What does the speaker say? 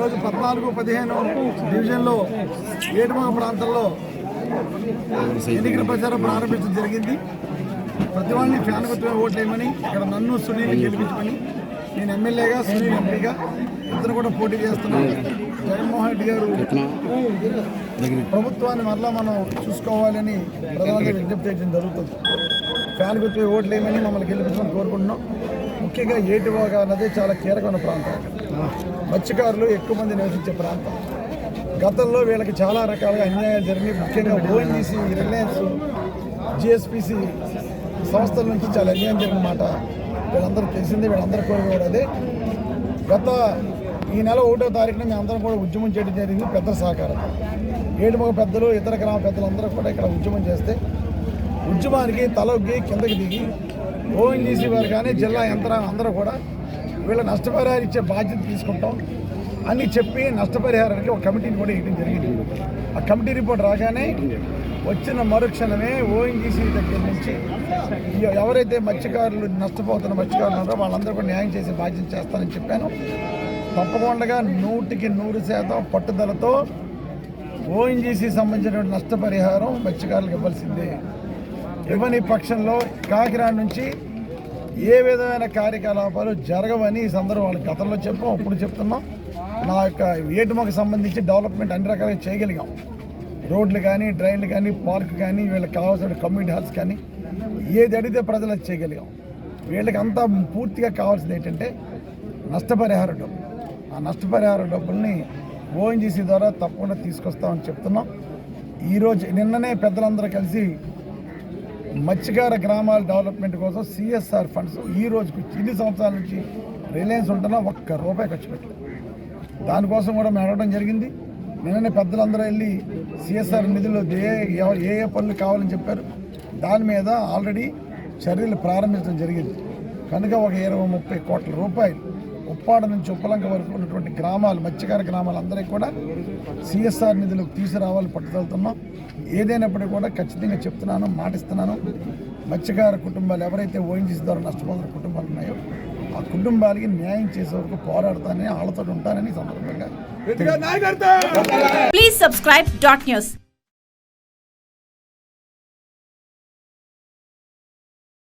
ఈరోజు 14-15 డివిజన్లో ఏడుమగ ప్రాంతంలో ఎన్నికల ప్రచారం ప్రారంభించడం జరిగింది. ప్రతి వాళ్ళని ఫ్యాన్ గుర్తుగా ఓట్లేయమని, ఇక్కడ నన్ను సునీల్ గెలిపించమని, నేను ఎమ్మెల్యేగా సునీల్ ఎంపీగా ఇద్దరు కూడా పోటీ చేస్తున్నాను. జగన్మోహన్ రెడ్డి గారు ప్రభుత్వాన్ని మరలా మనం చూసుకోవాలని ప్రధానంగా విజ్ఞప్తి చేయడం జరుగుతుంది. ఫ్యాన్ గుర్తుగా ఓట్లేయమని మమ్మల్ని గెలిపించమని కోరుకుంటున్నాం. ముఖ్యంగా ఏటివాగ అన్నది చాలా కీలకమైన ప్రాంతం. మత్స్యకారులు ఎక్కువ మంది నివసించే ప్రాంతం. గతంలో వీళ్ళకి చాలా రకాలుగా అన్యాయాలు జరిగి, ముఖ్యంగా ఓఎన్జీసీ, రిలయన్స్, జిఎస్పిసి సంస్థల నుంచి చాలా అన్యాయం జరిగిన మాట వీళ్ళందరూ తెలిసింది. వీళ్ళందరూ కూడా అదే గత ఈ నెల 1వ తారీఖున మేము అందరం కూడా ఉద్యమం చేయడం జరిగింది. పెద్దల సహకారం, ఏడుమగ పెద్దలు, ఇతర గ్రామ పెద్దలందరూ కూడా ఇక్కడ ఉద్యమం చేస్తే ఉద్యమానికి తలొగ్గి కిందకి దిగి ఓఎన్జీసీ వారు కానీ జిల్లా యంత్రాంగం అందరూ కూడా వీళ్ళ నష్టపరిహారం ఇచ్చే బాధ్యత తీసుకుంటాం అని చెప్పి నష్టపరిహారానికి ఒక కమిటీని కూడా వేయడం జరిగింది. ఆ కమిటీ రిపోర్ట్ రాగానే వచ్చిన మరుక్షణమే ఓఎన్జీసీ దగ్గర నుంచి ఎవరైతే మత్స్యకారులు నష్టపోతున్న మత్స్యకారులు ఉన్నారో వాళ్ళందరూ కూడా న్యాయం చేసే బాధ్యత చేస్తానని చెప్పాను. తప్పకుండా 100% పట్టుదలతో ఓఎన్జీసీ సంబంధించినటువంటి నష్టపరిహారం మత్స్యకారులకు ఇవ్వాల్సిందే. ఇవ్వని పక్షంలో కాకినాడ నుంచి ఏ విధమైన కార్యకలాపాలు జరగవని ఈ సందర్భం వాళ్ళకి గతంలో చెప్పాం, ఇప్పుడు చెప్తున్నాం. నా యొక్క ఏటుమకు సంబంధించి డెవలప్మెంట్ అన్ని రకాలుగా చేయగలిగాం. రోడ్లు కానీ, డ్రైన్లు కానీ, పార్క్ కానీ, వీళ్ళకి కావాల్సిన కమ్యూనిటీ హాల్స్ కానీ ఏది అడిగితే ప్రజలు అది చేయగలిగాం. వీళ్ళకి అంతా పూర్తిగా కావాల్సింది ఏంటంటే నష్టపరిహార డబ్బు. ఆ నష్టపరిహార డబ్బుల్ని ఓఎన్జీసీ ద్వారా తప్పకుండా తీసుకొస్తామని చెప్తున్నాం. ఈరోజు నిన్ననే పెద్దలందరూ కలిసి మత్స్యకార గ్రామాల డెవలప్మెంట్ కోసం సిఎస్ఆర్ ఫండ్స్ ఈ రోజుకి ఇన్ని సంవత్సరాల నుంచి రిలయన్స్ ఉంటున్నా ₹1 ఖర్చు పెట్టలేదు. దానికోసం కూడా మేము అడగడం జరిగింది. నిన్ననే పెద్దలందరూ వెళ్ళి సిఎస్ఆర్ నిధులు ఏ పనులు కావాలని చెప్పారు. దాని మీద ఆల్రెడీ చర్యలు ప్రారంభించడం జరిగింది. కనుక ఒక 20-30 కోట్ల రూపాయలు ఉప్పాడ నుంచి ఉప్పలంక వరకు ఉన్నటువంటి గ్రామాలు, మత్స్యకార గ్రామాలందరికీ కూడా సిఎస్ఆర్ నిధులు తీసుకురావాలని పట్టుదలుతున్నాం. ఏదైనప్పటికీ కూడా ఖచ్చితంగా చెప్తున్నాను, మాటిస్తున్నాను, మత్స్యకార కుటుంబాలు ఎవరైతే ఓఎన్జీసీ ద్వారా నష్టపోతున్న కుటుంబాలు ఉన్నాయో ఆ కుటుంబాలకి న్యాయం చేసే వరకు పోరాడతానని, వాళ్ళతో ఉంటానని సందర్భంగా Please subscribe .news.